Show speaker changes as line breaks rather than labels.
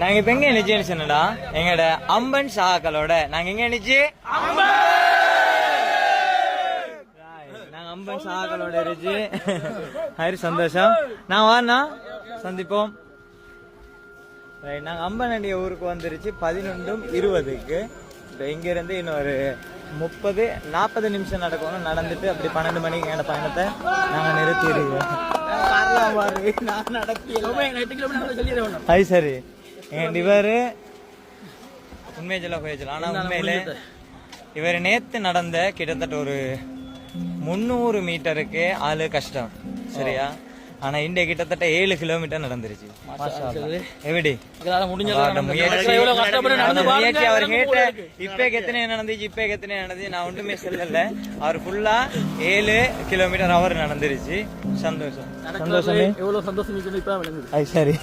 நாங்க இப்ப எங்க நினைச்சேன்னு சொன்னடா எங்கட அம்பன் சாக்களோட நாங்க எங்க நினைச்சு நாங்க அம்பன் சாக்களோட இருந்துச்சு. ஹரி சந்தோஷம். நான் வாண்ணா சந்திப்போம். நாங்க அம்பனடி ஊருக்கு வந்துருச்சு 11:20. இப்போ இங்க இருந்து இன்னொரு 30-40 நிமிஷம் நடக்கணும். நடந்துட்டு அப்படி 12 மணிக்கு எங்க பயணத்தை நாங்க நிறுத்திடுவோம். அது சரி இவரு உண்மையை சொல்ல போயிடுச்சு. ஆனா உண்மையில இவர் நேத்து நடந்த கிட்டத்தட்ட ஒரு 300 மீட்டருக்கு ஆளு கஷ்டம் சரியா. ஆனா இங்க கிட்டத்தட்ட 7 கிலோமீட்டர் நடந்துருச்சு. எப்படி முயற்சி அவர் கேட்ட இப்ப எத்தனை நடந்துச்சு இப்ப எத்தனை நடந்துச்சு நான் ஒன்றுமே சொல்லல. அவர் ஃபுல்லா 7 கிலோமீட்டர் அவர் நடந்துருச்சு. சந்தோஷம் சந்தோஷமே எவ்வளவு சந்தோஷம். அது சரி